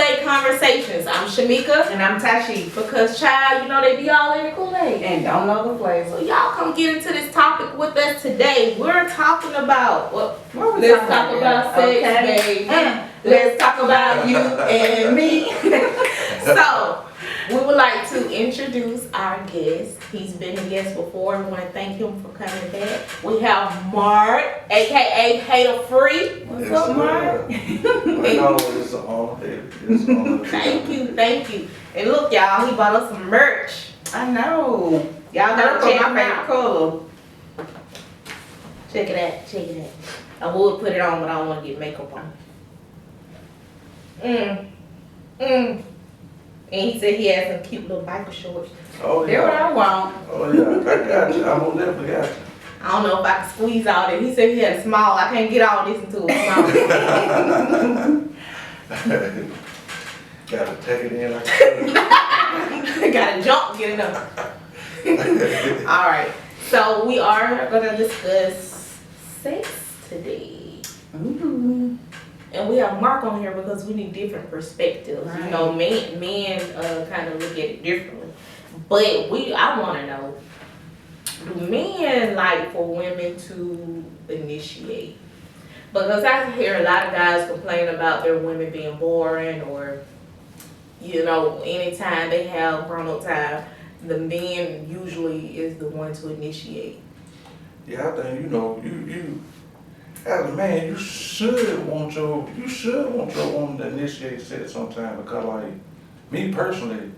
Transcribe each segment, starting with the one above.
Kool-Aid Conversations. I'm Shamekia. And I'm Tashee. Because, child, you know they be all in the Kool-Aid. And don't know the flavor. So y'all come get into this topic with us today. We're talking about, let's talk about sex, okay. baby. Let's talk about you and me. So, we would like to introduce our guest. He's been a guest before. We want to thank him for coming back. We have Mark, aka Hater Free. What's up, Mark? No, it's an honor. It's an honor. Thank you. And look, y'all, he bought us some merch. I know. Y'all gotta check my him favorite out. color. Check it out. I would put it on, but I don't want to get makeup on. And he said he had some cute little biker shorts. Oh, They're what yeah. I want. Oh, yeah. I got you. I won't never got you. I don't know if I can squeeze all that. He said he had a small. I can't get all this into a small. Gotta take it in like that. Gotta jump, get it up. Alright. So we are gonna discuss sex today. Ooh. And we have Mark on here because we need different perspectives. Right. You know, men kind of look at it differently. But I wanna know, do men like for women to initiate? Because I hear a lot of guys complain about their women being boring, or, you know, anytime they have grown-up time, the man usually is the one to initiate. Yeah, I think, you as a man, you should want your woman to initiate sex sometime, because like, me personally,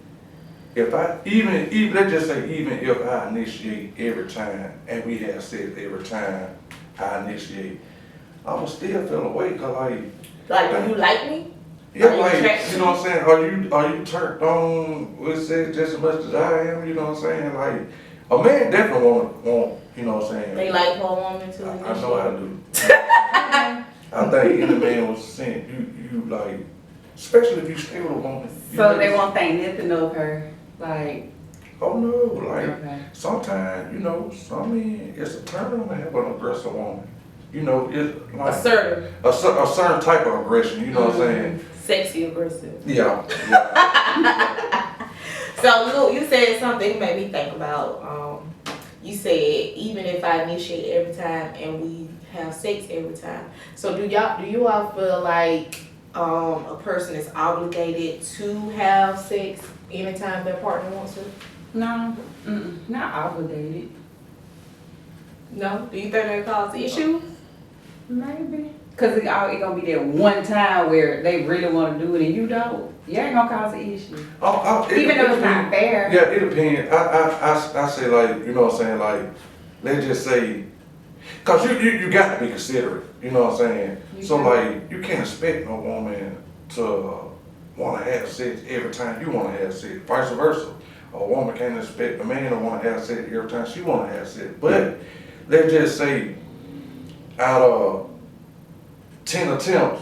if I, even let's just say, even if I initiate every time, and we have sex every time I initiate, I'ma still feel away, cause Like, do you like me? yeah, Are you like, attracted you know what I'm saying? Are you turned on with sex just as much as I am? You know what I'm saying? Like, a man definitely want, you know what I'm saying? They like for a woman to initiate. I know I do. I think any man was saying, you like, especially if you stay with a woman. So they won't think nothing of her. Like, Oh no, like, okay. sometimes, some men, it's a turn on to have an aggressive woman. You know, it's like Assertive. a certain type of aggression, you know what I'm saying? Sexy aggressive. Yeah. So, look, you said something that made me think about, you said even if I initiate every time and we have sex every time. So do you all feel like a person is obligated to have sex anytime their partner wants to? No, not obligated. No? Do you think that causes issues? Maybe. Cause it's gonna be that one time where they really want to do it and you don't. You ain't gonna cause an issue. Even though it's not fair. Yeah, it depends. I say, like, you know what I'm saying, like, let's just say, cause you got to be considerate, you know what I'm saying? So like, you can't expect no woman to want to have sex every time you want to have sex, vice versa. A woman can't expect a man to want to have sex every time she want to have sex. But let's just say, out of 10 attempts,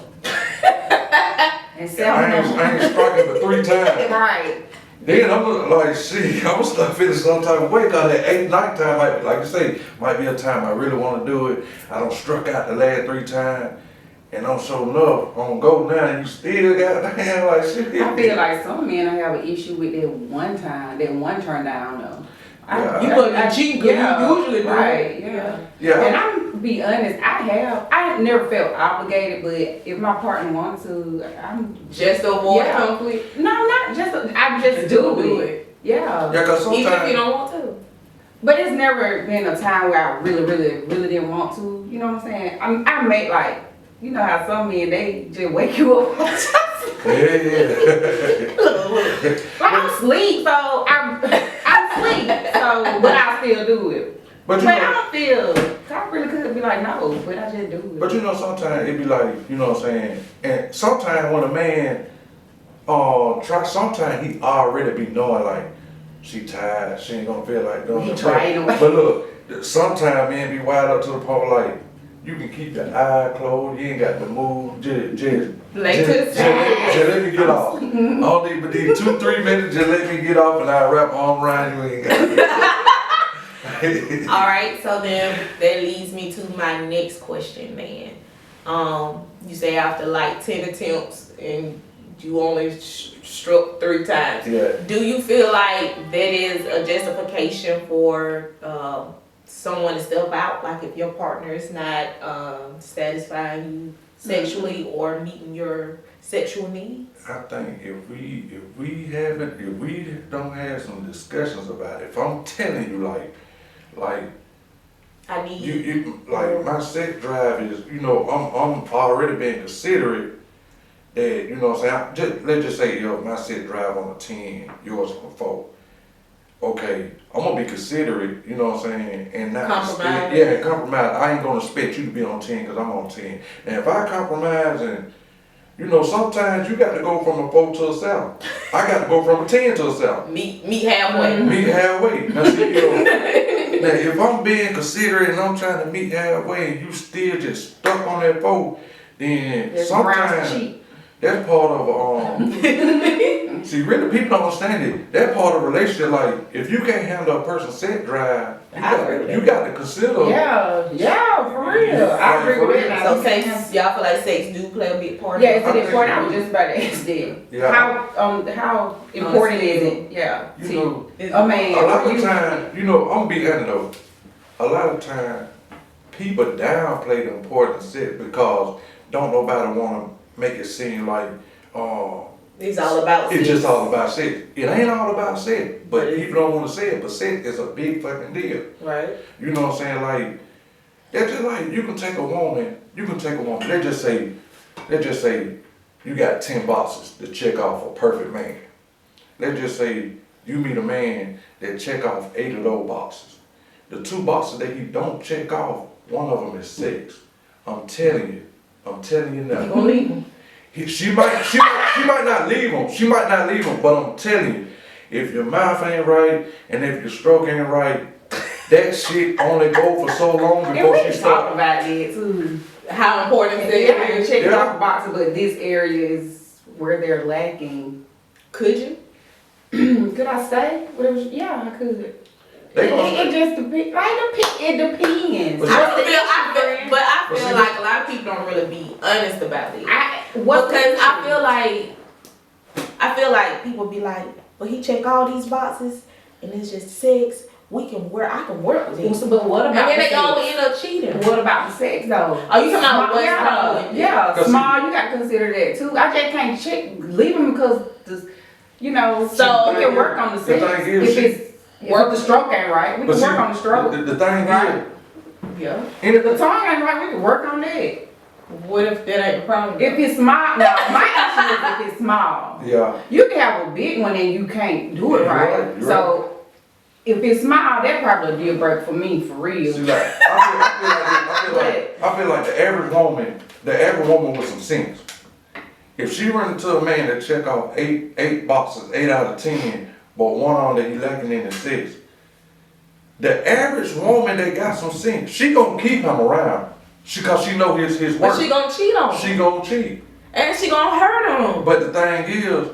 And I ain't striking but 3 times. Right. Then I'm gonna I'm gonna start feeling some type of way, cause that 8th, 9th time might be, like you say, might be a time I really want to do it. I don't struck out the last 3 times, and I'm so enough on go now, and you still got damn like shit. I feel like some men have an issue with that one time, that one turn down though. Yeah. You gonna be cheating because you usually do. Right, yeah. Yeah. And I'm be honest, I have never felt obligated, but if my partner wants to, I'm Just to avoid conflict? No, not just, I just do it. Yeah. Yeah, cause Even if you sometimes, don't want to. But it's never been a time where I really didn't want to. You know what I'm saying? I make like, you know how some men, they just wake you up. yeah. Like I'm asleep, so I'm asleep, so but I still do it. But I don't feel. I really could be like no, but I just do it. But sometimes it be like, you know what I'm saying, and sometimes when a man sometimes he already be knowing like she tired, she ain't gonna feel like doing He it. trying to- But look, sometimes men be wild up to the point like you can keep your eye closed, you ain't got to move, just Lay to the side. just let me get off. I don't need but these 2-3 minutes, just let me get off and I wrap my arm around you and you ain't got to. All right, so then that leads me to my next question, man. You say after like 10 attempts and you only struck 3 times. Yeah. Do you feel like that is a justification for someone to step out? Like if your partner is not satisfying you sexually or meeting your sexual needs? I think if we don't have some discussions about it, if I'm telling you like I need you like my sex drive is, I'm already being considerate that, what I'm saying, let's just say my sex drive on a 10, yours on a 4. Okay, I'm gonna be considerate, you know what I'm saying, and not compromise. Compromise. I ain't gonna expect you to be on 10 because I'm on 10. And if I compromise and sometimes you got to go from a 4 to a 7. I got to go from a 10 to a 7. Meet halfway. Meet halfway. Now, see, now if I'm being considerate and I'm trying to meet halfway and you still just stuck on that 4, then sometimes that's part of see, really, people don't understand it. That part of a relationship, like, if you can't handle a person's sex drive, you got to consider. Yeah, for real. I agree with that. So sex, y'all feel like sex do play a big part? Yeah, it's an important. I was just about to ask them. Yeah. How important is it? Yeah. A lot of time, I'm gonna be honest though. A lot of time, people downplay the importance of sex because don't nobody want to make it seem like, it's all about sex. It's just all about sex. It ain't all about sex, but people don't want to say it, but sex is a big fucking deal. Right. You know what I'm saying? Like, that's just like, you can take a woman, let's just say you got 10 boxes to check off a perfect man. Let's just say you meet a man that check off 8 of those boxes. The 2 boxes that he don't check off, one of them is sex. I'm telling you now. You gonna leave him? She might not leave him, but I'm telling you, if your mouth ain't right and if your stroke ain't right, that shit only go for so long before she start. About it too. How important is it? Yeah, check off boxes, but this area is where they're lacking. Could you? Could I say? Yeah, I could. It just depends. It depends. I feel like a lot of people don't really be honest about it. I feel like people be like, well, he check all these boxes and it's just sex. I can work with him. But what about? And then they always end up cheating. What about the sex though? Are you talking about what's wrong? Yeah, small. You got to consider that too. I just can't leave him because so we can work on the sex. If the stroke ain't right, we can work on the stroke. The thing right? Yeah. And if the tongue ain't right, we can work on that. What if that ain't the problem? If it's small, now my issue is if it's small. Yeah. You can have a big one and you can't do it right. You're so if it's small, that probably a deal breaker for me, for real. See, like, I feel like the average woman with some sense. If she run into a man that check off 8 boxes, 8 out of 10. But one on that he lacking in the 6. The average woman that got some sense, she gonna keep him around. Cause she know his work. But she gonna cheat on him. She gonna cheat. And she gonna hurt him. But the thing is,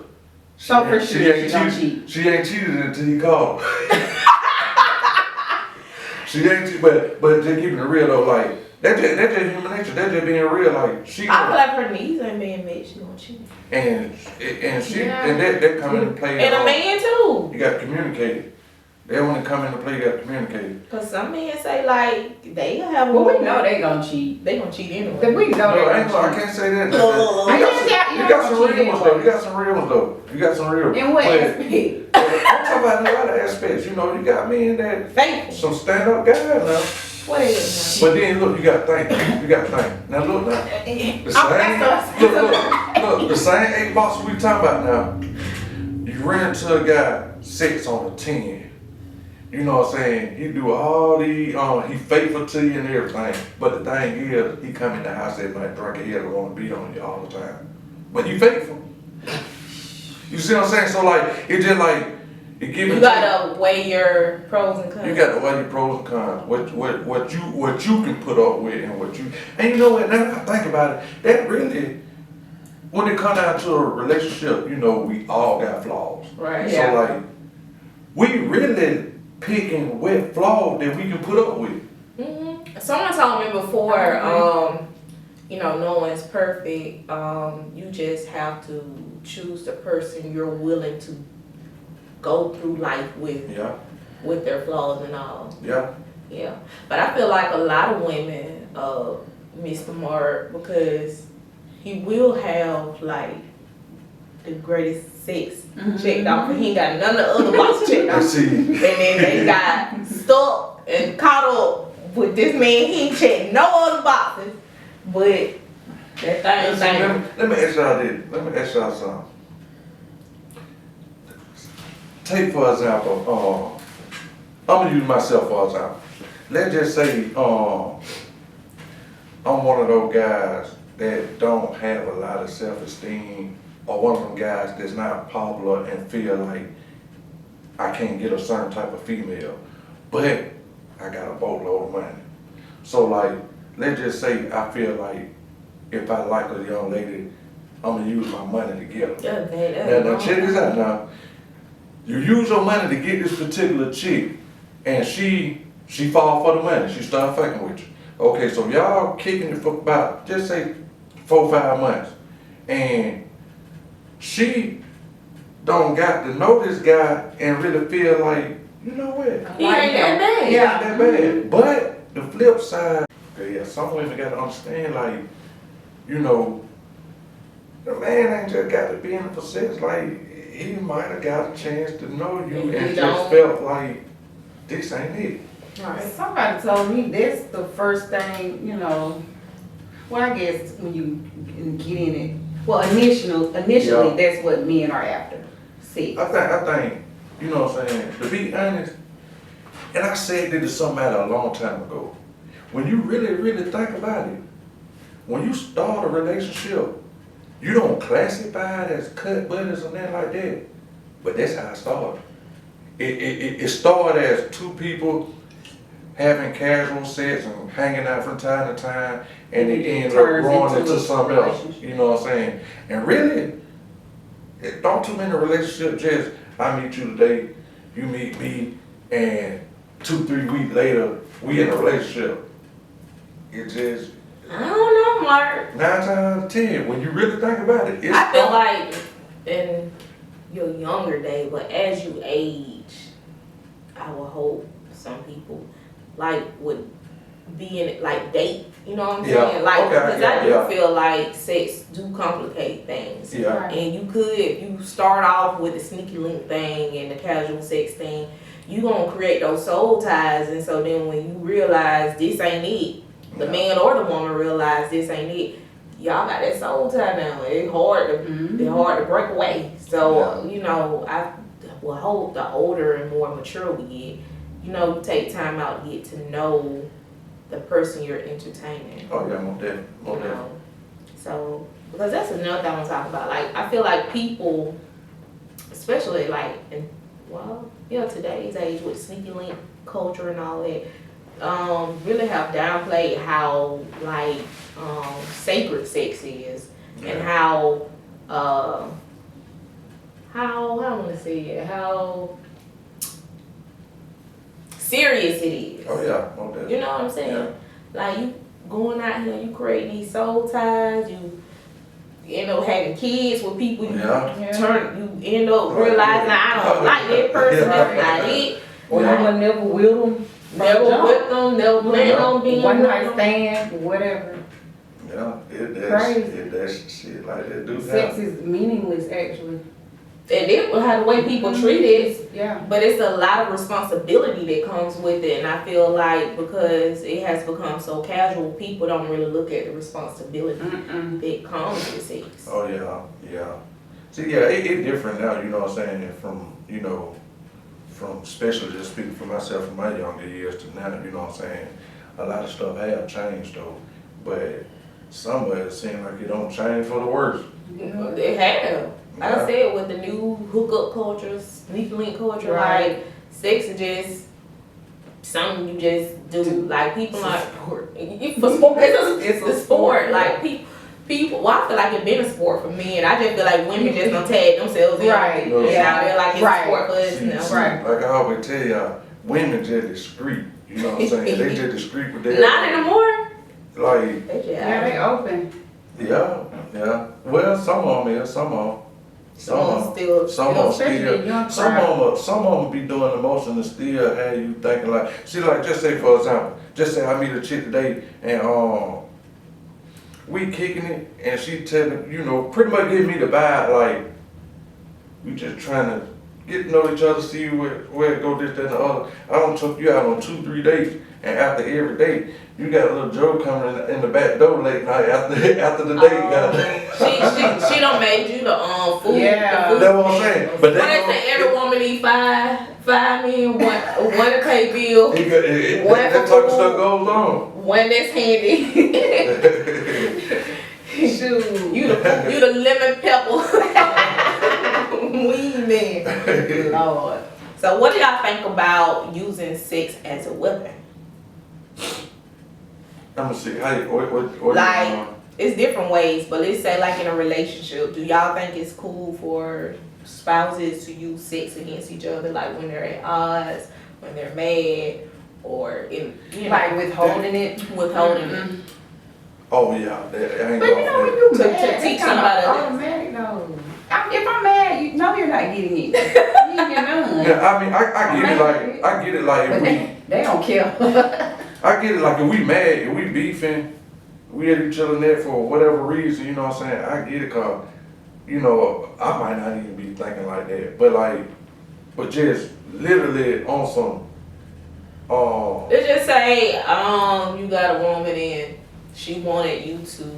she ain't cheated until he called. She ain't cheated, but just keeping it real though, like that's just human nature. That's just being real. Like I feel like her needs ain't being met. She gonna cheat. And that come into play. And a man too. You got to communicate. That when it come into play, you got to communicate. Cause some men say like they have. Well, we know they gonna cheat. They gonna cheat anyway. We know I can't say that. You got some real ones though. You got some real. In what aspect? I'm talking about in a lot of aspects. You got men that faithful. Some stand up guys now. But then look, you got to think. Now look now. The same 8 boxes we talking about now. You ran into a guy 6 on a 10. You know what I'm saying? He do all these, he faithful to you and everything. But the thing is, he come in the house at night drinking, he don't want to beat on you all the time. But he faithful. You see what I'm saying? So like, it just like, you gotta weigh your pros and cons. You got to weigh your pros and cons. What you can put up with and you know what? Now I think about it, that really, when it comes down to a relationship, we all got flaws. Right. So like, we really picking what flaws that we can put up with. Mm-hmm. Someone told me before, you know, no one's perfect. You just have to choose the person you're willing to go through life with their flaws and all. Yeah. Yeah. But I feel like a lot of women miss the mark because he will have like the greatest sex checked off, and he ain't got none of the other boxes checked off. And then they got stuck and caught up with this man. He ain't checked no other boxes, but that thing. Let me ask y'all this. Let me ask y'all something. Take for example, I'm gonna use myself for example. Let's just say I'm one of those guys that don't have a lot of self-esteem, or one of them guys that's not popular and feel like I can't get a certain type of female, but I got a boatload of money. So like, let's just say I feel like if I like a young lady, I'm gonna use my money to get her. Now check this out now. You use your money to get this particular chick, and she fall for the money. She start fucking with you. Okay, so y'all kicking it for about, just say 4-5 months, and she don't got to know this guy and really feel like, you know what? He ain't that bad. He ain't that bad. But the flip side, okay, yeah, some women gotta understand, like, you know, the man ain't just got to be in it for sex. Like, he might have got a chance to know you and just felt like this ain't it. Right. Somebody told me that's the first thing, you know. Well, I guess when you get in it, well, initially, that's what men are after. Sex. I think, you know what I'm saying, to be honest, and I said this to somebody a long time ago, when you really, really think about it, when you start a relationship, you don't classify it as cut buddies or nothing like that, but that's how it started. It started as two people having casual sex and hanging out from time to time, and it ended up growing into something else. You know what I'm saying? And really, don't too many relationships just, I meet you today, you meet me, and 2-3 weeks later, we in a relationship. It just, I don't know, Mark. 9 times out of 10, when you really think about it, I feel like in your younger day, but as you age, I would hope some people like would be in it, like date, you know what I'm saying? Like, because I do feel like sex do complicate things. Yeah. And you could, if you start off with the sneaky link thing and the casual sex thing, you gonna create those soul ties, and so then when you realize this ain't it, the man or the woman realize this ain't it, y'all got that soul tie now. It's hard to break away. So you know, I will hope the older and more mature we get, you know, you take time out to get to know the person you're entertaining. Oh yeah, more definitely. So, because that's another thing I want to talk about. Like, I feel like people, especially like in, well, you know, today's age with sneaky link culture and all that, really have downplayed how like sacred sex is, and how I want to say it, how serious it is. Oh yeah, more definitely. You know what I'm saying? Yeah. Like, you going out here, you creating these soul ties, you end up having kids with people, you end up realizing I don't like that person, that's not it. Or you were never with them. Never with them, never plan on being one with night them. stand, whatever. Yeah, that's shit like that do Sex happen. is meaningless, actually. And it will have the way people treat it, Yeah. but it's a lot of responsibility that comes with it. And I feel like because it has become so casual, people don't really look at the responsibility that comes with sex. Oh yeah. See, yeah, it different now, you know what I'm saying, from, you know, from especially just speaking for myself from my younger years to now, you know what I'm saying. A lot of stuff have changed though, but some of it seems like it don't change for the worse. Yeah. It have. Like I said, with the new hookup culture, sneaky link culture, like sex is just something you just do. Like people like sport. It's a sport. Like people. Well, I feel like it's been a sport for men. I just feel like women just don't tag themselves in. Right. Now they're like it's a sport for us now. See, like I always tell y'all, women just discreet. You know what I'm saying? They just discreet with their. Not anymore. Like, yeah, they open. yeah. Well, some of them is, some of them. Some of them still, some of them especially the young still, some of them be doing the most and still have you thinking like, see, like, just say for example, just say I meet a chick today and we kicking it and she telling, you know, pretty much giving me the vibe like we just trying to get to know each other, see where it go, this, that, and the other. I don't took you out on 2-3 dates, and after every date, you got a little Joe coming in the back door late night after the date. She done made you the food. Yeah. The food That's what I'm saying. But what they say, every woman need five men, one to pay bill, one that type of stuff goes on. one that's handy. Shoot, you the lemon pepper weed man. Lord. So what do y'all think about using sex as a weapon? I'm gonna see. What Like, it's different ways, but let's say like in a relationship, do y'all think it's cool for spouses to use sex against each other, like when they're at odds, when they're mad, or in Like withholding it? Withholding it. Oh yeah, I ain't But you know when you To mad, teach it's kind somebody of else. automatic though. If I'm mad, you know you're not getting it. You ain't getting none. Yeah, I mean, I get it like if But we, they don't care. I get it like if we mad, if we beefing, we at each other net for whatever reason, you know what I'm saying? I get it, cause, you know, I might not even be thinking like that, but just literally on some, Let's just say, you got a woman and she wanted you to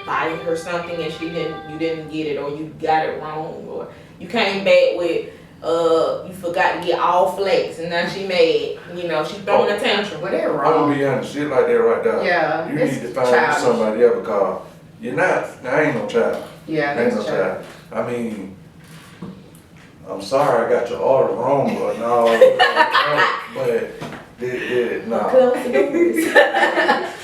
buy her something and you didn't get it, or you got it wrong, or you came back with you forgot to get all flakes and now she mad, you know, she throwing a tantrum. But they're I'm wrong. gonna be honest, shit like that right there. Yeah, You it's need to find childish. somebody else because you're not, I ain't no child. Yeah, I ain't that's no child. child. I mean, I'm sorry I got your order wrong, but no, no. Close the doors.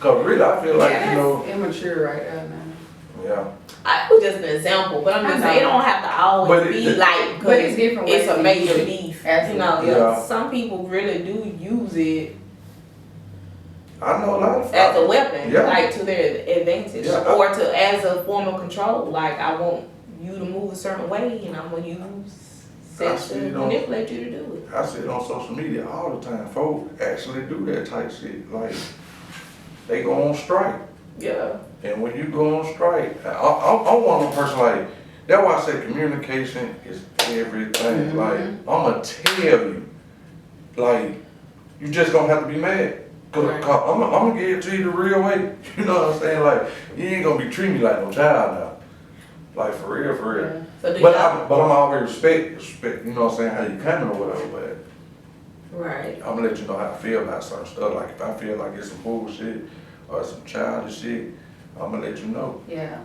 Cause really, I feel like, Yeah, you know, that's immature right there now. yeah. I was just an example, but I'm just saying it don't have to always But be it- like, But it's different it's ways a to major use it. beef. Absolutely. You know, Yeah. some people really do use it I know a lot of as a weapon, Yeah. like to their advantage, Yeah. or to as a form of control. Like, I want you to move a certain way, and I'm gonna use sex to see it on- manipulate you to do it. I see it on social media all the time. Folks actually do that type shit. Like, they go on strike. Yeah. And when you go on strike, I'm one of the person like, that's why I say communication is everything. Like, I'm going to tell you, like, you just going to have to be mad. Cause Right. I'm going to give it to you the real way. You know what I'm saying? Like, you ain't going to be treating me like no child now. Like, for real, for real. Yeah. So do But y'all, I'm always respect, you know what I'm saying, how you coming or whatever, but right. I'm gonna let you know how I feel about certain stuff. Like if I feel like it's some bullshit or some childish shit, I'm gonna let you know. Yeah.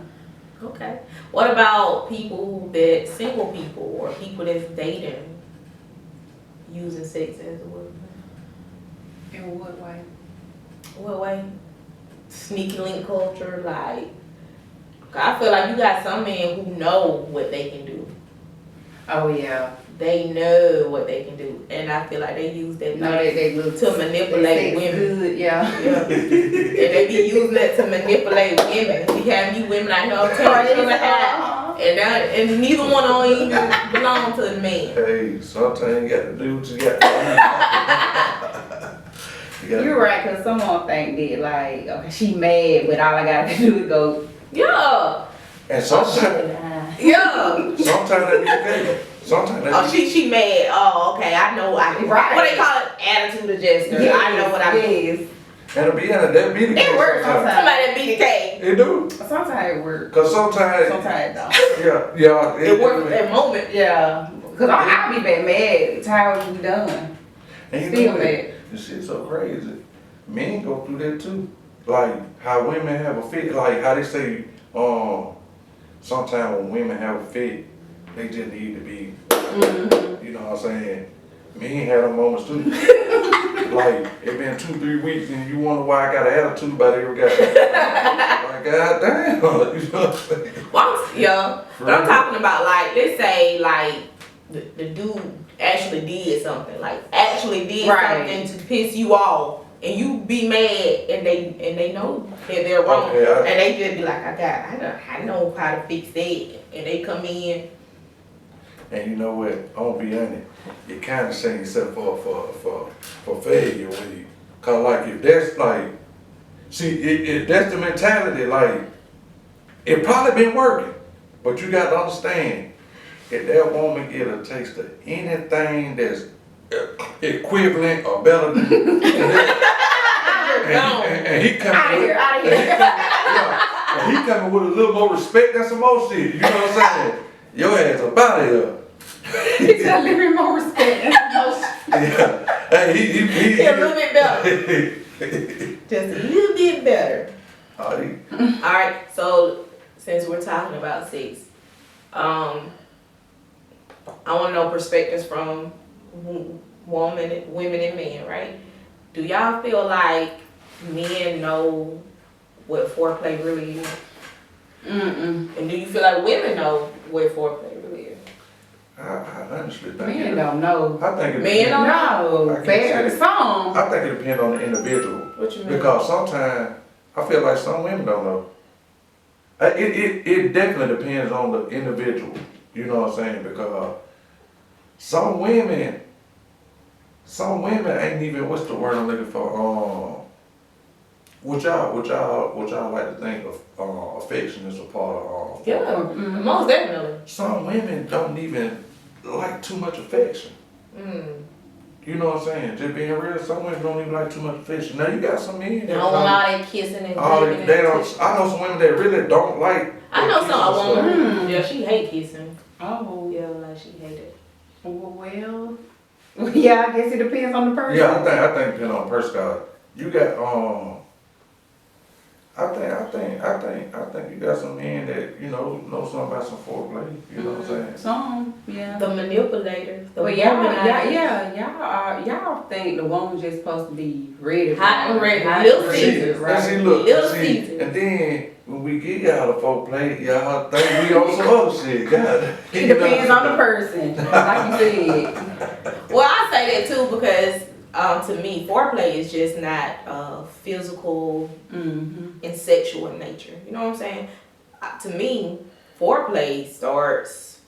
Okay. What about single people or people that's dating, using sex as a weapon? In what way? What way? Sneaky link culture, like, I feel like you got some men who know what they can do. Oh yeah. They know what they can do, and I feel like they use that No, they look to manipulate they women. good, yeah. Yeah. And they be using that to manipulate women. We have you women out here telling each other how, and neither one don't even belong to the man. Hey, sometimes you gotta do what you got to do. You're right, cause someone think that like, okay, she mad, but all I gotta do is go. Yeah. And sometimes Yeah. that be the case. Sometimes that Oh, be, she mad. Oh, okay. I know. Right. What they call it? Attitude adjuster. I know what I mean. Yes. and that be the case. It works sometimes. Somebody that beat the cake. It do. Sometimes it works. Cause sometimes, Sometimes it don't. yeah. It works at that moment. Yeah. Cause I'll be back mad. Tired of you done. And you Still know mad. this shit's so crazy. Men go through that too. Like how women have a fit, like how they say, sometimes when women have a fit, they just need to be, you know what I'm saying? Men had them moments too. Like, it been 2-3 weeks and you wonder why I got an attitude about every guy. Like, goddamn, you know what I'm saying? Yeah. But I'm talking about, like, let's say, like, the dude actually did something. Like, actually did Right. something to piss you off. and you be mad, and they know that they're wrong, and they just be like, I know how to fix that, and they come in. And you know what? I'm gonna be honest. You kind of setting yourself up for failure when you, cause like if that's like, see, if that's the mentality, like it probably been working, but you got to understand, if that woman get a taste of anything that's equivalent or better than that, and he coming out of here. And he coming with a little more respect than some more shit. You know what I'm saying? Your ass up out of here. He said a little bit more respect than some more shit. Yeah. Hey, he a little bit better. Just a little bit better. Alright, so since we're talking about sex, I want to know perspectives from women and men, right? Do y'all feel like men know what foreplay really is? And do you feel like women know what foreplay really is? I honestly think men don't know. I think men don't know. Fair to some. I think it depends on the individual. What you mean? Because sometimes I feel like some women don't know. It definitely depends on the individual. You know what I'm saying? Because some women ain't even, what's the word I'm looking for? What y'all like to think of affection is a part of. Yeah, most definitely. Some women don't even like too much affection. You know what I'm saying? Just being real, some women don't even like too much affection. Now you got some men that don't want all that kissing and hugging. They don't. I know some women that really don't like. I know some women. Yeah, she hate kissing. Oh. Yeah, like she hate it. Well, yeah, I guess it depends on the person. Yeah, I think it depends on the person. Cause you got I think you got some men that know something about some foreplay. You know what I'm saying? Some, yeah. The manipulators. Well, y'all think the woman's just supposed to be ready. Hot and ready. Little season, right? See, look, and then when we get y'all the foreplay, y'all think we on some other shit. God, it depends on the person, like you said. Well, I say that too because to me, foreplay is just not physical and sexual in nature. You know what I'm saying? To me, foreplay starts,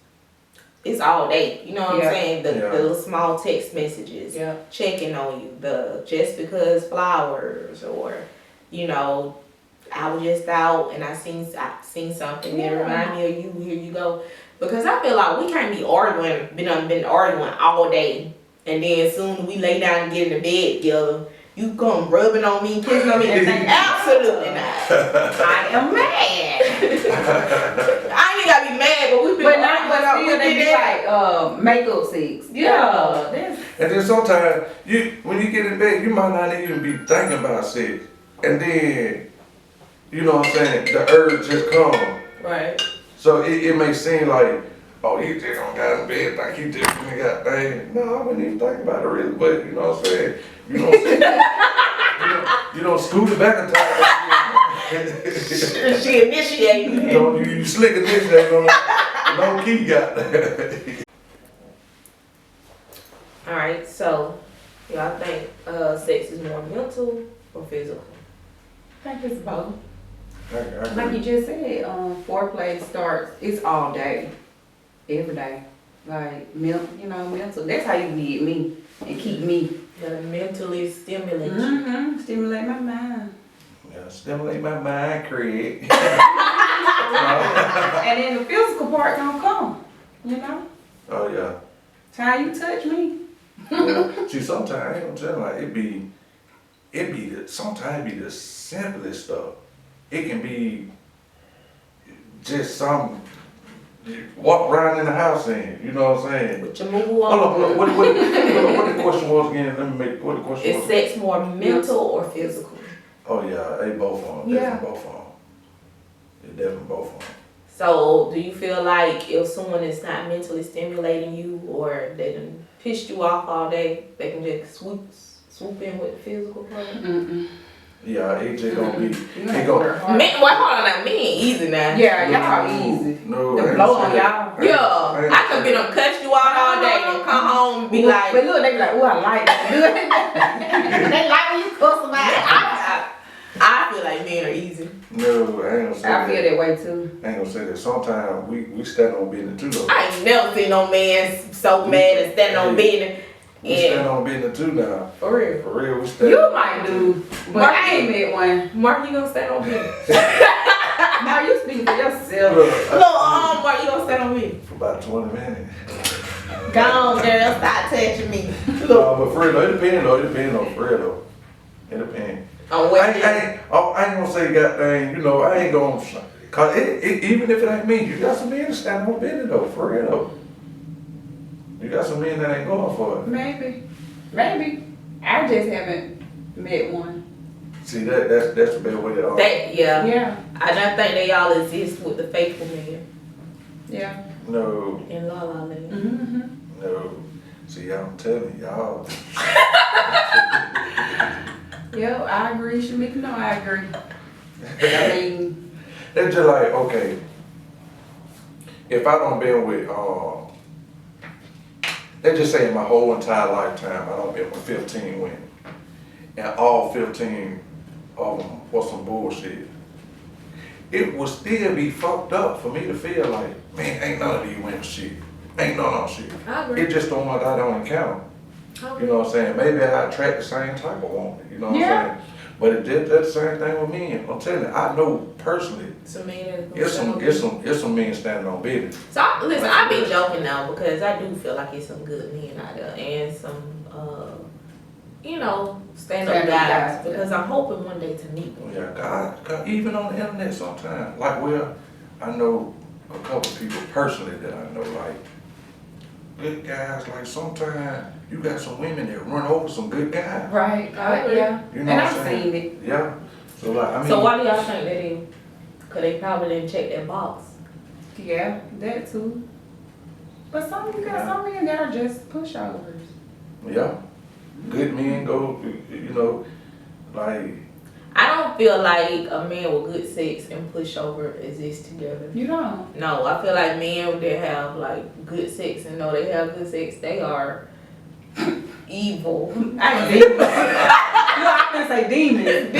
it's all day. You know what I'm saying? The little small text messages, checking on you, the just because flowers, or, I was just out and I seen something that remind me of you, here you go. Because I feel like we can't be arguing, been arguing all day. And then soon we lay down and get in the bed together, you come rubbing on me, kissing on me, and think, absolutely not. I am mad. I ain't gotta be mad, but we've been makeup sex. Yeah. And then sometimes when you get in bed, you might not even be thinking about sex. And then, you know what I'm saying, the urge just comes. Right. So it may seem like, oh, he just don't got in bed, like he just got things. No, I wouldn't even think about it really, but you know what I'm saying? You don't scoot it back in time. She initiated. You slick initiate on no key got that. Alright, so y'all think sex is more mental or physical? I think it's both. I like you just said, foreplay starts, it's all day. Every day, like mental. That's how you get me and keep me. Gotta mentally stimulate Stimulate my mind. Yeah, stimulate my mind, Craig. And then the physical part gonna come. Oh yeah. It's how you touch me. Yeah. See, sometimes I ain't gonna tell you, like sometimes it be the simplest stuff. It can be just some. Walk around in the house and you know what I'm saying? With your move on. Hold on, what the question was again? Let me make what the question was. Is sex more mental or physical? Oh yeah, they both on. Definitely both on. It's definitely both on. So do you feel like if someone is not mentally stimulating you or they done pissed you off all day, they can just swoop in with the physical part? Yeah, it just gonna be. It gonna. Hold on now, men easy now. Yeah, y'all easy. No, the blow on y'all. Yeah, I could be done cut you out all day and come home and be like. But look, they be like, oh, I like that. They like when you cuss men are easy. No, I ain't gonna say I feel that way too. I ain't gonna say that. Sometimes we stand on business too though. I ain't never seen no man so mad and standing on business. We stand on business too now. For real. For real, we stand. You might do, but Mark, I ain't met one. Mark, you gonna stand on business? Now you speaking for yourself. Look, Mark, you gonna stand on business? For about 20 minutes. Go on, girl, stop touching me. No, but for real though, it depends on for real though. It depends. On what? I ain't gonna say goddamn, you know, I ain't gonna, cause even if it ain't me, you got some men that stand on business though, for real though. You got some men that ain't going for it. Maybe. I just haven't met one. See, that's the better way to Yeah. Yeah. I don't think they all exist with the faithful men Yeah. No, in La La Land. Mm-hmm. no. See, I'm telling y'all. Yep, I agree. Shamekia, no, I agree. I mean, It's just like, okay, if I don't been with, let's just say in my whole entire lifetime, I don't been with 15 women. And all 15 of them was some bullshit. It would still be fucked up for me to feel like, man, ain't none of these women shit. Ain't none of them shit. I agree. It's just the one I don't encounter. You know what I'm saying? Maybe I attract the same type of woman. You know what I'm saying? But that's the same thing with men. I'm telling you, I know personally, Some men it's some men standing on business. So I be joking now because I do feel like it's some good men out there and some stand up guys because I'm hoping one day to meet them. Yeah, God, even on the internet sometimes. Like, I know a couple people personally that I know, like, good guys. Like, sometimes you got some women that run over some good guys. right. Yeah. You know And what I'm I've saying? seen it. Yeah. So, like, I mean. So why do y'all think that is? Because they probably didn't check that box. Yeah, that too. But you got some men that are just pushovers. Yeah. Good men go, you know, like. I don't feel like a man with good sex and pushover exist together. You don't. No, I feel like men that have like good sex and know they have good sex, they are evil. I mean, No, I can say demons.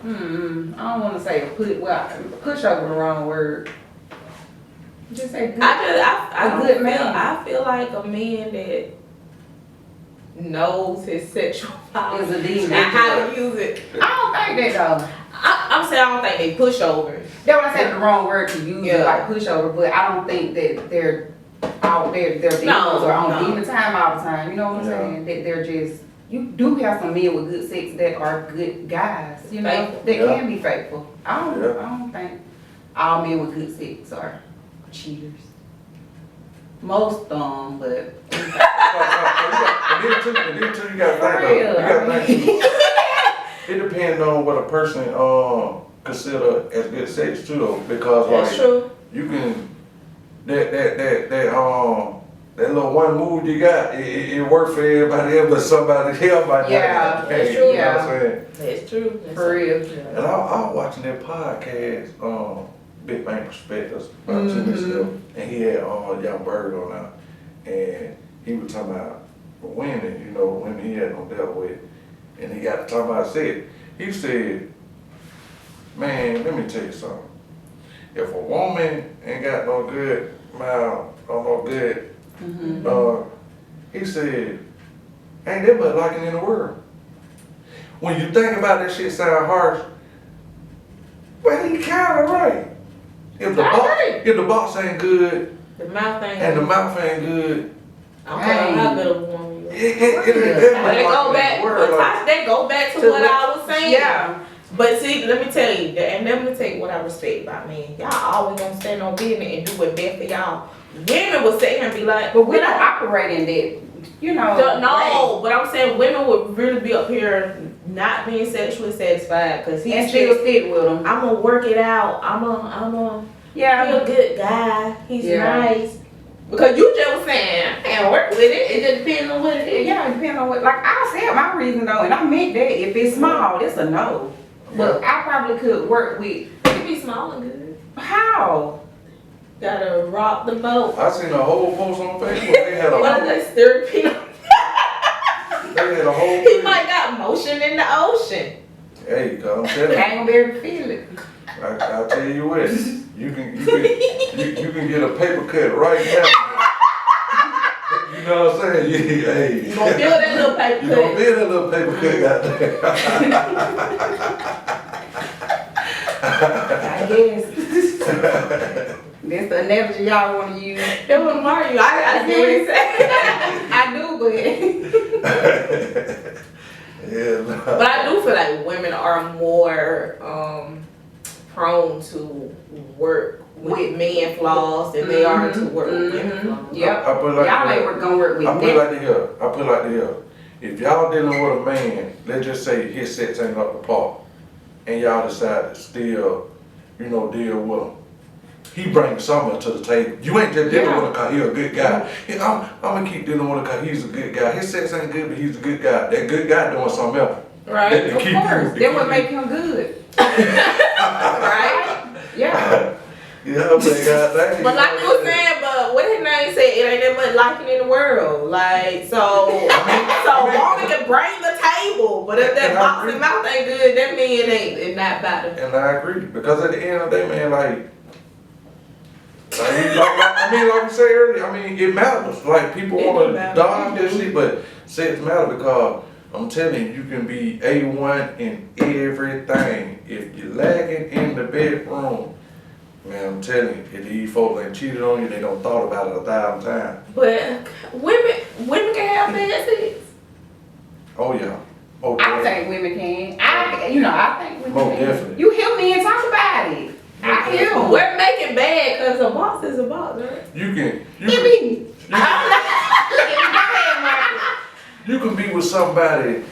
I don't want to say pushover the wrong word. Just say good. I good man. I feel like a man that knows his sexual power Is a demon. and how to use it. I don't think that though. I'm saying I don't think they pushovers. That's what I said, the wrong word to use, Yeah. like pushover, but I don't think that they're out there, they're demons or on demon time all the time. You know what I'm saying? That they're just, you do have some men with good sex that are good guys, you know, Faithful. that Yeah. can be faithful. I don't think all men with good sex are cheaters. Most but And then too, you gotta think though. It depends on what a person consider as good sex too though, because That's like true. you can that little one move you got, it worked for everybody else, but somebody else might not. Yeah, that's true. You know what I'm saying? That's true. That's For real. And I was watching that podcast, Big Bang Perspectives, about 2 weeks ago, and he had Young Bird on there, and he was talking about women, you know, women he had no dealt with, and he got to talking about he said, man, let me tell you something. If a woman ain't got no good mouth or no good, he said, ain't that much liking in the world. When you think about that shit sound harsh, but he kinda right. If the box ain't good The mouth ain't and the mouth ain't good, I don't care how good of a woman you are. They go back to what I was saying. Yeah. But see, let me tell you, and let me tell you what I respect about men. Y'all always gonna stand on business and do what's best for y'all. Women will sit here and be like, But we don't operate in that, you know. no, but I'm saying women would really be up here not being sexually satisfied because And still stick with them. I'm gonna work it out. I'm a Yeah. he a good guy. He's Yeah. nice. Because you just was saying, I can't work with it. It just depends on what it is. Yeah, it depends on what, like I said my reason though, and I meant that if it's small, it's a no. But I probably could work with, It be small and good. how? Gotta rock the boat. I seen a whole post on Facebook. They had What a is that, stir peanut? had a whole He thing. might got motion in the ocean. Hey, cause I'm telling I you. ain't gonna be able to feel it. I'll tell you what, you can get a paper cut right now. You know what I'm saying? Hey. You gonna feel that little paper You gonna feel that little paper cut I guess. That's the analogy y'all wanna use. That was Mario. I see what he said. I do, but. Yeah, nah. But I do feel like women are more prone to work with men flaws than they are to work with women flaws. Yep. I put it like Y'all this. ain't gonna work with I me. put it like this. If y'all dealing with a man, let's just say his sets ain't up to par, and y'all decide to still, deal with him. He brings something to the table. You ain't just dealing with him because he's a good guy. I'm gonna keep dealing with him because he's a good guy. His sex ain't good, but he's a good guy. That good guy doing something else. Right. Of course. That would make him good. Right? Yeah. Yeah, but God, But like you were saying, but what his name said, it ain't that much like it in the world. Like, so woman can bring the table, but if that box and mouth ain't good, that mean it's not about it. And I agree, because at the end of the day, man, like we said earlier, it matters. Like, people want to dodge this shit, but sex matter because I'm telling you, you can be A1 in everything. If you're lagging in the bedroom, man, I'm telling you, if these folks ain't cheated on you, they don't thought about it 1,000 times. But women can have bad sex. Oh yeah. Oh, I think women can. I think women Most can. definitely. You hear me and talk about it. I hear them. We're making bad because a box is a box, right? You can be with somebody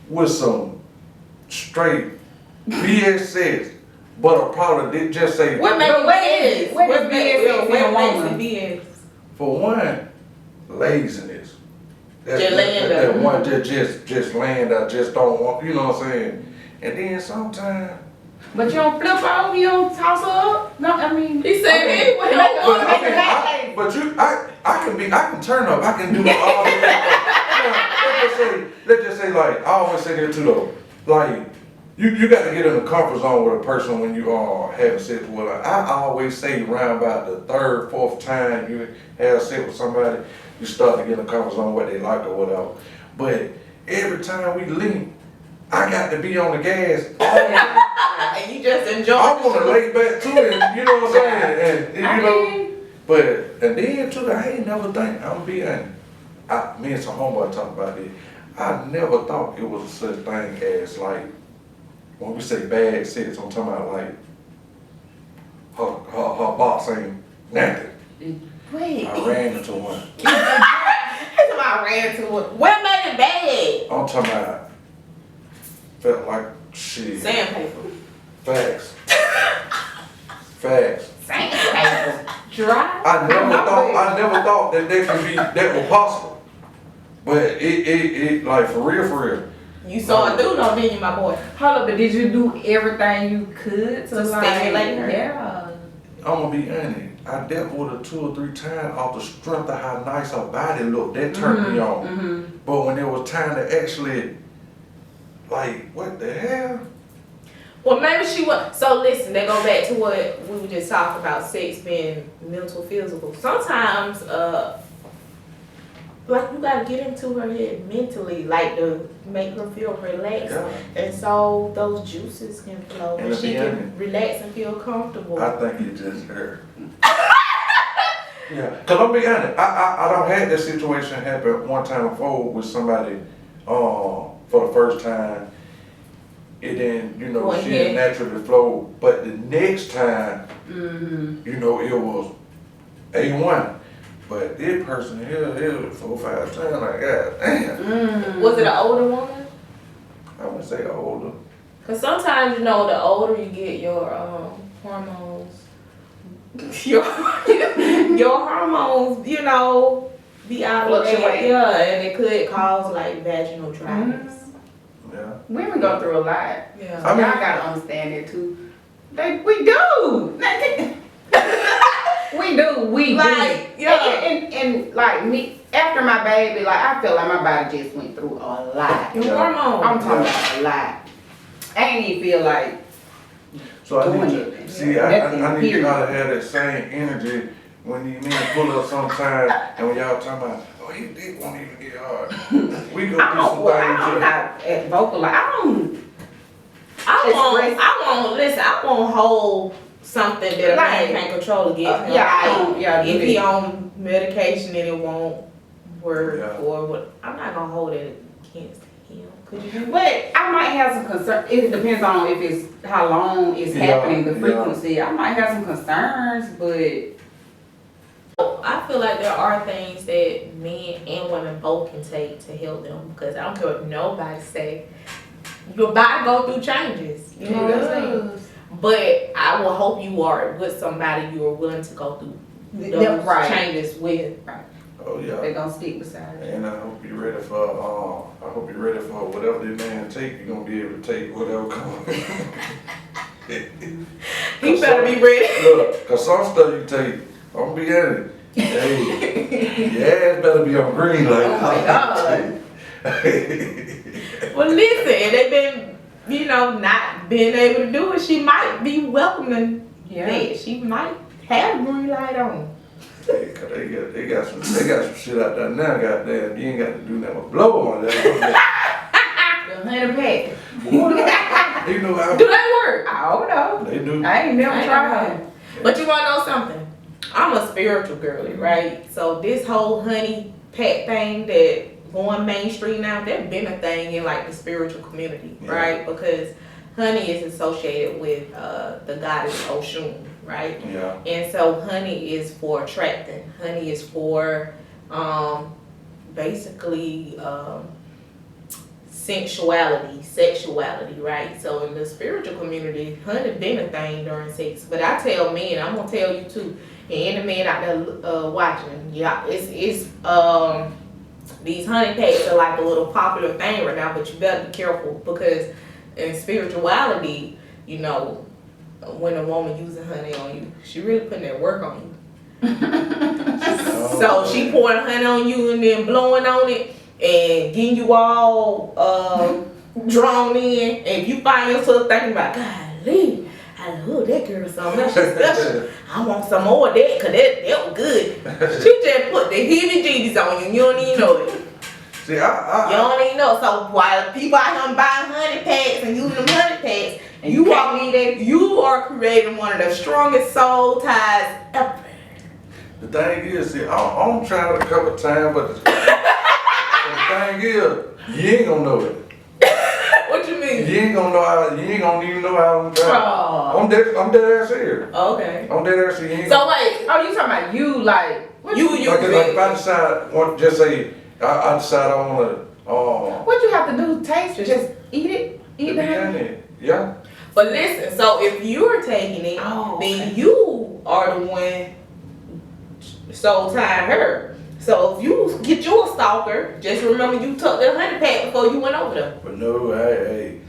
with some straight BS sex, but a problem did just say What makes BS? What is BS in a woman? BS? for one, laziness. Just laying there. That one just laying there, just don't want, you know what I'm saying? And then sometimes. But you don't flip over, you don't toss up. No, He said anyway. I can turn up, I can do all that. Let's just say, like, I always say that too though. Like, you got to get in the comfort zone with a person when you are having sex with her. I always say around about the third, fourth time you have sex with somebody, you start to get in the comfort zone what they like or whatever. But every time we link, I got to be on the gas. And you just enjoy I want to lay back to it, you know what I'm saying? And then too, I ain't never think, I'm being, me and some homeboy talk about it. I never thought it was such thing as like, when we say bad sex, I'm talking about like, her box ain't nothing. Wait. I ran into one. I ran into it. What made it bad? I'm talking about, felt like shit. Sandpaper. Facts. Facts. Sandpaper. Dry. I never thought that was possible. But it like for real. You saw a dude on didn't you, my boy? Hold up, but did you do everything you could to stimulate her? Yeah. I'm gonna be honest. I dealt with her 2 or 3 times off the strength of how nice her body looked. That turned me on. But when there was time to actually, like, what the hell? Well, maybe she was. So listen, they go back to what we were just talking about, sex being mental, physical. Sometimes, like you gotta get into her head mentally, like to make her feel relaxed, and so those juices can flow, and she can relax and feel comfortable. I think it just hurt. Yeah, cause I'm be honest, I don't had that situation happen one time before with somebody, for the first time. It didn't, she didn't naturally flow. But the next time, it was A1. But this person here, it was 4 or 5 times, like, God damn. Was it an older woman? I would say older. Cause sometimes, the older you get, your hormones, your hormones, be out of whack. Yeah, and it could cause like vaginal dryness. Yeah. Women go through a lot. Yeah. Y'all gotta understand it too. We do. We do. Like, yeah. And like me, after my baby, like I feel like my body just went through a lot. Your hormones. I'm talking about a lot. I ain't even feel like So I doing need it. to, see, I need y'all to have that same energy when these men pull up sometimes and when y'all talking about, oh, his dick won't even get hard. We go do some things. I'm not at vocal, like I won't hold something that a man can't control against him. If he on medication and it won't work or what, I'm not gonna hold it against him. Could you? But I might have some concern. It depends on if it's how long it's happening, the frequency. I might have some concerns, but I feel like there are things that men and women both can take to help them, because I don't care what nobody say. Your body go through changes. You know what I'm saying? But I will hope you are with somebody you are willing to go through those changes with. Right. Oh yeah. They're gonna stick beside you. And I hope you're ready for whatever the man take, you're gonna be able to take whatever comes. He better be ready. Look, cause some stuff you take, I'm gonna be at it. Hey, your ass better be on green light. Oh my God. Well, listen, they've been, not being able to do it. She might be welcoming that. She might have a green light on. Hey, cause they got some shit out there now. Goddamn, you ain't got to do nothing but blow on that. The 100 pack. You know how? Do they work? I don't know. They do. I ain't never tried. But you wanna know something? I'm a spiritual girly, right? So this whole honey pack thing that going mainstream now, that's been a thing in like the spiritual community, right? Because honey is associated with the goddess Oshun, right? Yeah. And so honey is for attracting. Honey is for basically sensuality, sexuality, right? So in the spiritual community, honey been a thing during sex. But I tell men, I'm gonna tell you too, and any men out there watching, it's these honey packs are like a little popular thing right now, but you better be careful, because in spirituality, when a woman using honey on you, she really putting that work on you. So she pouring honey on you and then blowing on it and getting you all drawn in. And if you find yourself thinking about, golly, I love that girl so much, she's special. I want some more of that, because that was good. She just put the heebie-jeebies on you. You don't even know it. See, you don't even know. So while people out here buying honey packs and using them honey packs, and you are creating one of the strongest soul ties ever. The thing is, see, I'm trying it a couple times, but the thing is, you ain't gonna know it. What you mean? You ain't gonna even know how I'm trying. Oh. I'm dead ass here. Okay. I'm dead ass here. So wait, you talking about you like like if I decide, just say I decide I wanna. What you have to do? Taste it? Just eat it? Eat the honey? Yeah. but listen. So if you're taking it, then you are the one soul tying her. So if you get you a stalker, just remember you took the honey pack before you went over there. But no, hey.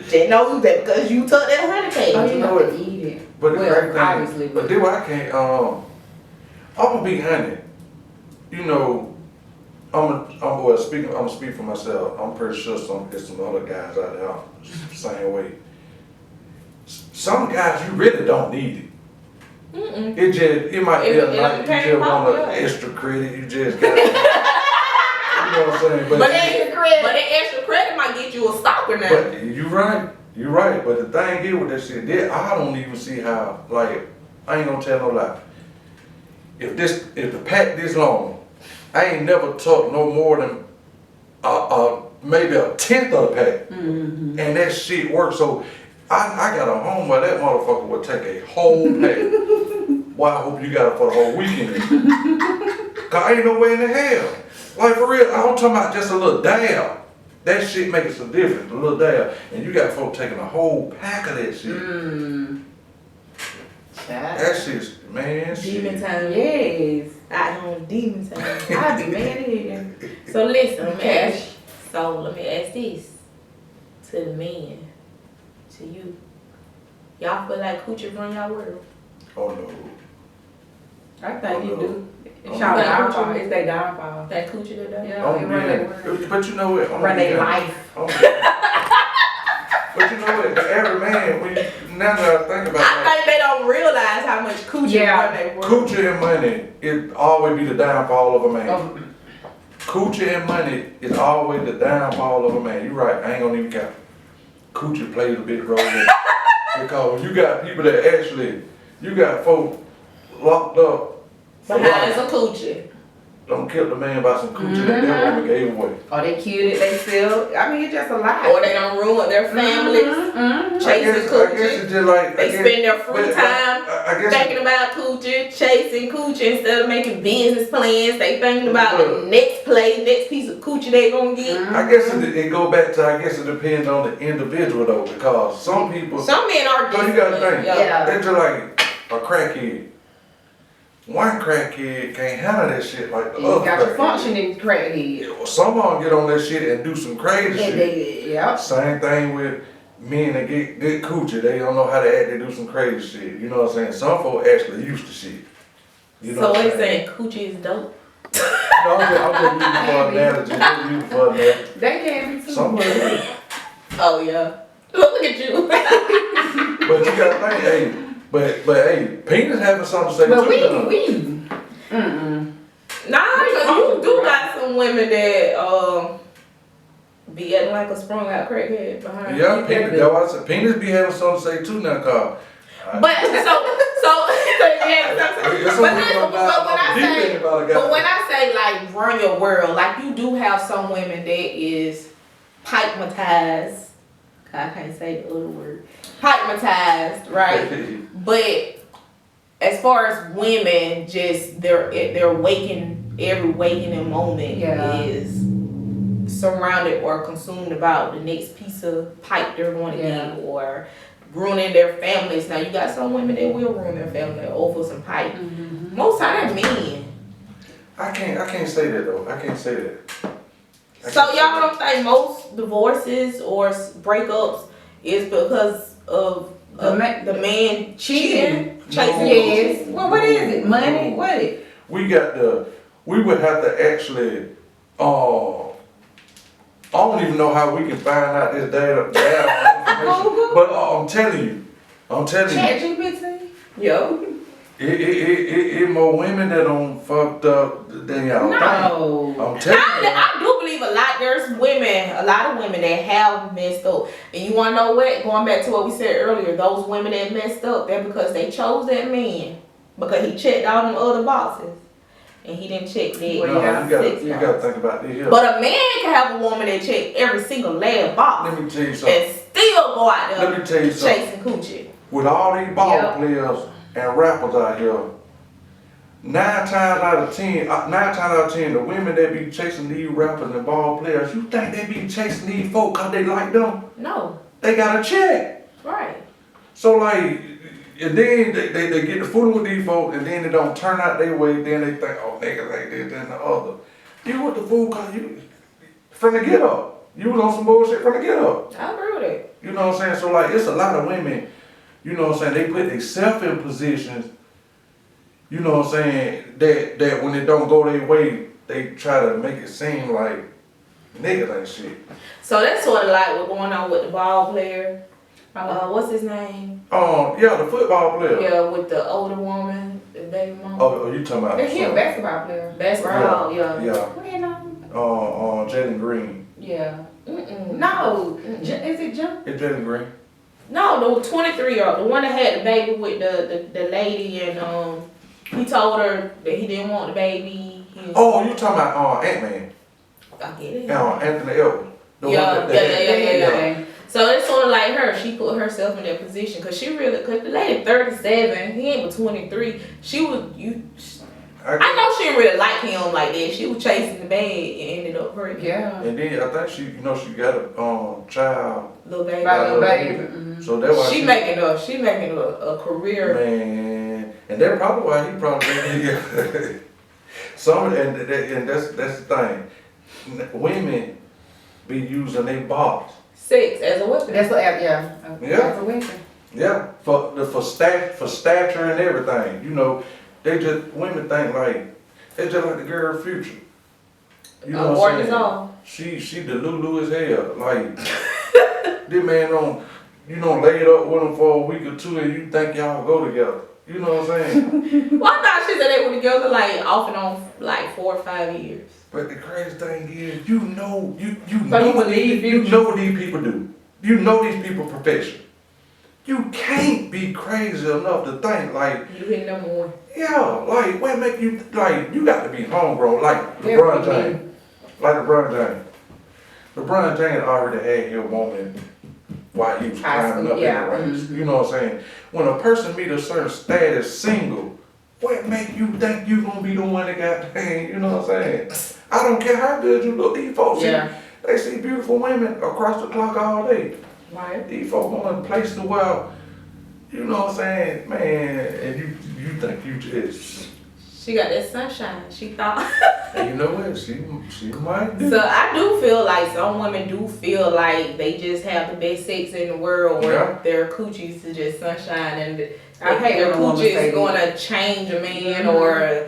Just know that because you took that honey pack. Oh, you know what? Eat it. But obviously. But then I can't. I'm gonna be honey. I'm gonna speak for myself. I'm pretty sure there's some other guys out there same way. Some guys you really don't need it. Mm-mm. It might be a night you just want an extra credit. You just got. You know what I'm saying? But that extra credit might get you a stalker now. But you're right. But the thing is with that shit, I don't even see how. Like, I ain't gonna tell no lie. If the pack this long, I ain't never took no more than maybe a tenth of the pack, and that shit works. So I got a home where that motherfucker would take a whole pack. Well, I hope you got it for the whole weekend. Cause ain't no way in the hell. Like for real, I'm talking about just a little dab. That shit makes a difference, a little dab. And you got folks taking a whole pack of that shit. That shit's, man, demon shit. time. Yes. I don't demon time. I'd be mad at you. So listen, let me ask this to the men, to you. Y'all feel like coochie run y'all world? Oh no. I think you do. It's y'all downfall. It's their downfall. That coochie that down. Yeah, it run their world. But you know what? Run their life. But you know what? Every man, now that I think about it, I think they don't realize how much coochie run their world. Coochie and money, it always be the downfall of a man. Coochie and money is always the downfall of a man. You're right, I ain't gonna even count. Coochie plays a big role in it. Because you got people that actually, you got folks locked up behind some coochie. Don't kill the man by some coochie that their woman gave away. Or they killed it, they still, I mean, it's just a lie. Or they don't ruin their families. Chasing coochie. I guess it's just like, they spend their free time thinking about coochie, chasing coochie instead of making business plans. They thinking about the next piece of coochie they gonna get. I guess it go back to, I guess it depends on the individual though, because some men are different. You gotta think, they're just like a crackhead. One crackhead can't handle that shit like the other. You got your functioning crackhead. Yeah, well, some of them get on that shit and do some crazy shit. Same thing with men that get coochie. They don't know how to act. They do some crazy shit. You know what I'm saying? Some folks actually used to shit. You know so what you saying? Coochie is dope. No, I'm just using for an analogy. They can be too. Somebody. Oh yeah. Look at you. But you gotta think, hey. But hey, penis having something to say but too. Nah, because you do got some women that be acting like a sprung out crackhead behind. Yeah, penis be having something to say too now, Carl. But when I say like run your world, like you do have some women that is pikematized. I can't say the other word. Pikematized, right? But as far as women, just their every waking moment is surrounded or consumed about the next piece of pipe they're going to get or ruining their families. Now you got some women that will ruin their family over some pipe. Most times men. I can't say that though. I can't say that. So y'all don't think most divorces or breakups is because of the man cheating, chasing? Yes. Well, what is it? Money? What is it? We would have to actually, I don't even know how we can find out this data information. But I'm telling you. ChatGPT? Yo. It more women that don't fucked up than y'all. No. I'm telling you. I do believe a lot of women that have messed up. And you wanna know what? Going back to what we said earlier, those women that messed up, they're because they chose that man. Because he checked all them other boxes. And he didn't check that. You gotta think about this. But a man can have a woman that check every single last box. Let me tell you something. And still go out there chasing coochie. With all these ball players and rappers out here, 9 times out of 10, the women that be chasing these rappers and ball players, you think they be chasing these folk cause they like them? No. They got a check. Right. So like, and then they get the fooling with these folks and then they don't turn out their way, then they think, oh niggas like this, then the other. You what the fool cause you from the get up. You was on some bullshit from the get up. I agree with it. You know what I'm saying? So like, it's a lot of women, you know what I'm saying, they put themselves in positions, you know what I'm saying, that when it don't go their way, they try to make it seem like niggas ain't shit. So that's sort of like what's going on with the ball player. What's his name? Yeah, the football player. Yeah, with the older woman, the baby mama. Oh, you talking about? He a basketball player. Basketball, yeah. What his name? Jalen Green. Yeah. No. Is it Jim? It's Jalen Green. No, the 23-year-old, the one that had the baby with the lady, and he told her that he didn't want the baby. You talking about Ant-Man? I get it. Anthony Edwards. Yeah. So it's sort of like her. She put herself in that position because the lady 37, he ain't but 23. I know she didn't really like him like that. She was chasing the bag and ended up pregnant. Yeah. And then I think she got a child. Little baby. So that's why she making a career. Man, and that's probably why he probably and that's the thing. Women be using their bodies. Sex as a weapon. That's as a weapon. Yeah, for stature and everything. You know, women think like, It's just like the girl Future. You know what I'm saying? She the Lulu as hell. Like, this man don't, you know, lay it up with him for a week or two and you think y'all go together. You know what I'm saying? Well, I thought she said they were together like off and on like 4 or 5 years. But the crazy thing is, you know So what these people do. You know these people perfection. You can't be crazy enough to think like you hit number one. Yeah, like what make you like you got to be homegrown like LeBron James. Like LeBron James. LeBron James already had his woman while he was climbing up in the ranks. You know what I'm saying? When a person meet a certain status single, what make you think you gonna be the one that got paid? You know what I'm saying? I don't care how good you look. These folks, they see beautiful women across the clock all day. Right. These folks going places where, you know what I'm saying, man, and you think you just. She got that sunshine. She thought. And you know what? She might do. So I do feel like some women do feel like they just have the best sex in the world, where their coochies is just sunshine, and their coochie is going to change a man or,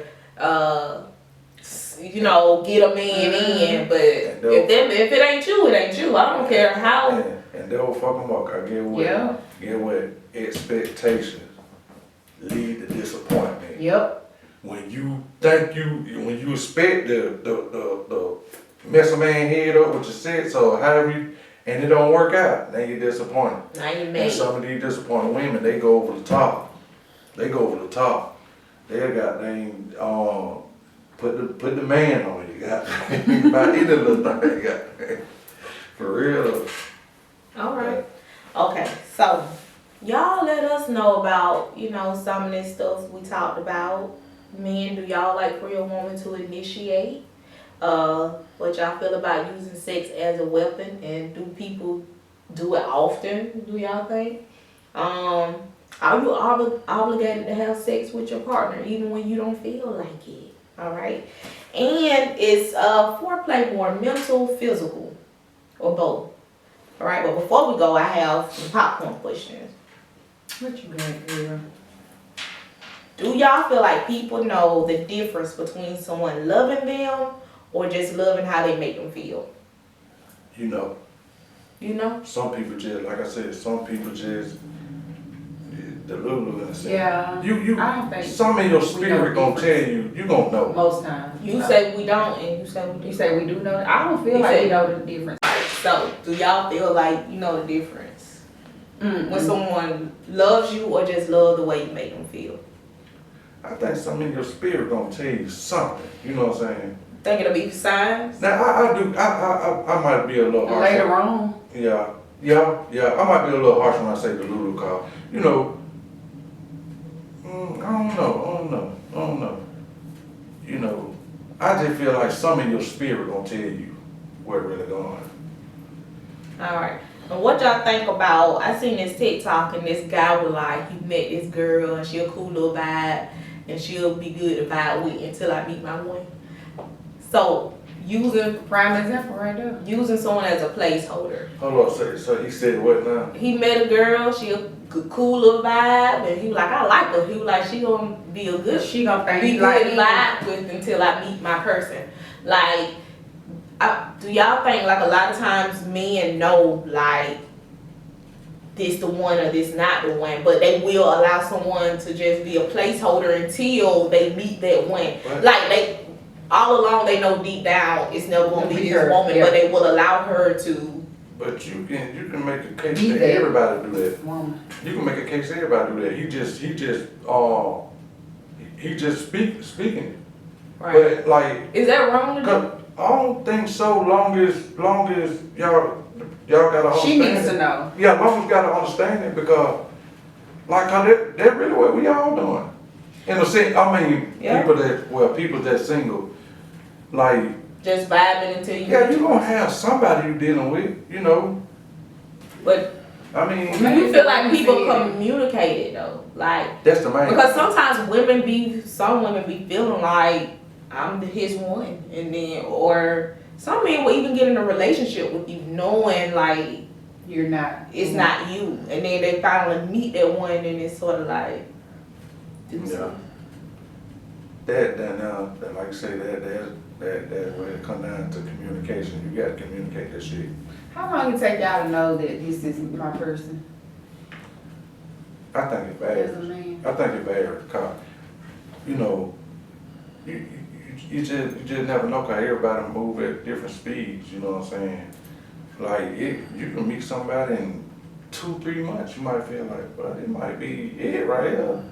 you know, get a man in. But if it ain't you, it ain't you. I don't care how. And they'll fuck them up. Cause get what? Expectations lead to disappointment. Yep. When you expect the mess a man head up with your sex or however and it don't work out, then you're disappointed. Now you mad. And some of these disappointed women, they go over the top. They got put the man on you. Got about any little thing. Got for real. All right. Okay. So y'all let us know about, you know, some of this stuff we talked about. Men, do y'all like for your woman to initiate? What y'all feel about using sex as a weapon, and do people do it often? Do y'all think? Are you obligated to have sex with your partner even when you don't feel like it? All right. And is foreplay more mental, physical, or both? All right. But before we go, I have some popcorn questions. What you got, girl? Do y'all feel like people know the difference between someone loving them or just loving how they make them feel? You know. You know? Some people just, like I said, some people just, the Lulu in a sense. Yeah. I don't think some of your spirit gonna tell you, you gonna know. Most times. You say we don't, and you say we do. You say we do know. I don't feel like we know the difference. So, do y'all feel like you know the difference? When someone loves you or just love the way you make them feel? I think something in your spirit gonna tell you something. You know what I'm saying? Think it'll be signs? Now I might be a little harsh. Later on. Yeah. I might be a little harsh when I say the Lulu call. You know, I don't know. You know, I just feel like some in your spirit gonna tell you where it really going. All right. And what y'all think about, I seen this TikTok and this guy was like, he met this girl and she a cool little vibe and she'll be good to vibe with until I meet my one. So, using prime example right there. Using someone as a placeholder. Hold on, so he said what now? He met a girl, she a cool little vibe, and he was like, I like her. He was like, she gonna be a good, she gonna think be like good vibe with until I meet my person. Like, do y'all think like a lot of times men know like this the one or this not the one, but they will allow someone to just be a placeholder until they meet that one. Right. Like they all along they know deep down it's never gonna be this woman, but they will allow her to. But you can make a case that everybody do that. You can make a case that everybody do that. He just speaking. Right. But like, is that wrong to do? I don't think so. Long as y'all gotta understand. She needs to know. Yeah, long as gotta understand it because, like, they're really what we all doing. In a sense, I mean, people that single, like just vibing until you. Yeah, you gonna have somebody you dealing with, you know. But I mean, do you feel like people communicate it though? Like that's the main. Because sometimes some women be feeling like I'm his one, and then or some men will even get in a relationship with you knowing like you're not. It's not you, and then they finally meet that one, and it's sort of like. Yeah. that like I say, that when it come down to communication, you gotta communicate that shit. How long it take y'all to know that this is my person? I think it As a varies. man. I think it varies, cause, you know, you just never know, cause everybody move at different speeds, you know what I'm saying? Like, you can meet somebody in 2-3 months, you might feel like, well, it might be it right here.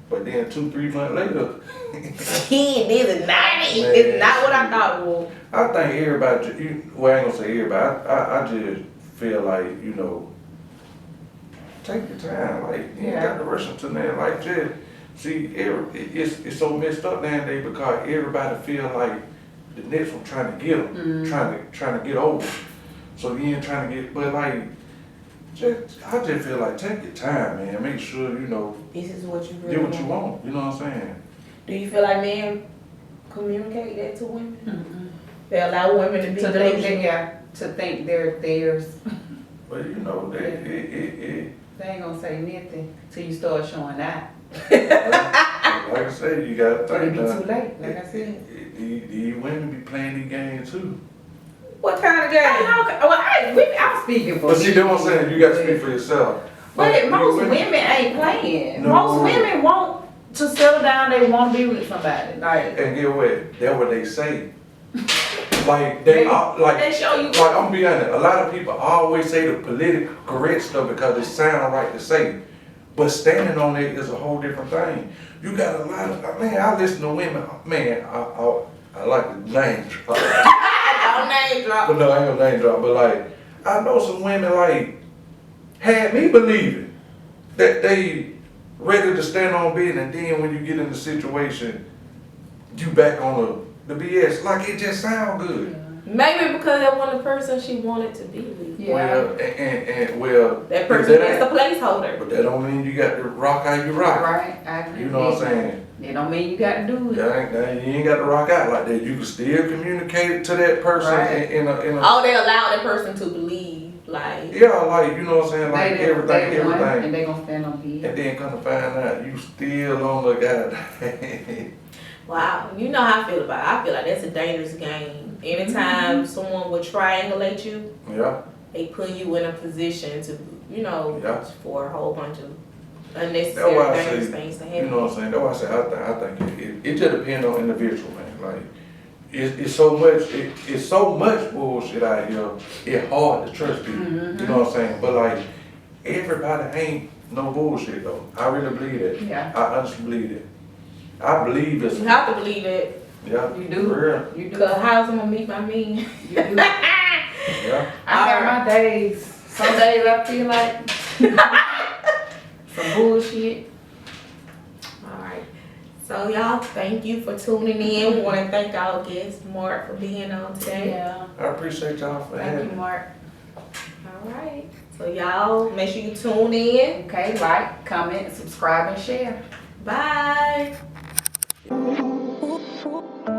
But then 2-3 months later, This is not it. It's not what I thought it was. I think everybody, well, I ain't gonna say everybody, I just feel like, you know, take your time, like, you ain't got to rush into that, like, just, see, it's so messed up nowadays because everybody feel like the next one trying to get them, trying to get over. So you ain't trying to get, but like, I just feel like take your time, man. Make sure, you know, This is what you really get what you want. You know what I'm saying? Do you feel like men communicate that to women? They allow women to be To think they're theirs. But you know, They ain't gonna say nothing till you start showing out. like I said, you gotta But it think. be too late, like I said. These women be playing these games too. What kind of game? I'm speaking for But see, that's what I'm saying. You got to speak for yourself. But most women ain't playing. No. Most women want to settle down. They want to be with somebody. Like, And get what? That's what they say. Like they show you. Like I'm gonna be honest. A lot of people always say the politically correct stuff because it sounds right to say, but standing on it is a whole different thing. You got a lot of I listen to women. Man, I like to name drop. Don't name drop. But no, I ain't gonna name drop. But like, I know some women like had me believing that they ready to stand on business, and then when you get in the situation, you back on the BS. Like it just sound good. Maybe because that wasn't the person she wanted to be with. yeah. Well, That person is the placeholder. But that don't mean you got to rock how you rock. Right. I agree. You know what I'm saying? It don't mean you got to do it. You ain't got to rock out like that. You can still communicate to that person Right. in a. Oh, they allow that person to believe, like. Yeah, like you know what I'm saying, like everything. And they gonna stand on business. And then come to find out you still on the guy. Wow, you know how I feel about it. I feel like that's a dangerous game. Anytime someone would triangulate you, Yeah. they put you in a position to, you know, for a whole bunch of unnecessary dangerous things to happen. You know what I'm saying? That's why I say I think it just depends on individual, man. Like it's so much bullshit out here. It's hard to trust people. You know what I'm saying? But like everybody ain't no bullshit though. I really believe that. Yeah. I honestly believe it. I believe it's. You have to believe it. Yeah. You do. For real. You do. Because how's I'm gonna meet my man? You do. Yeah. I got my days. Some days I feel like some bullshit. Alright. So y'all, thank you for tuning in. We want to thank our guest, Mark, for being on today. Yeah. I appreciate y'all for having me. Thank you, Mark. Alright. So y'all, make sure you tune in. Okay, like, comment, subscribe, and share. Bye. Ooh, ooh, ooh.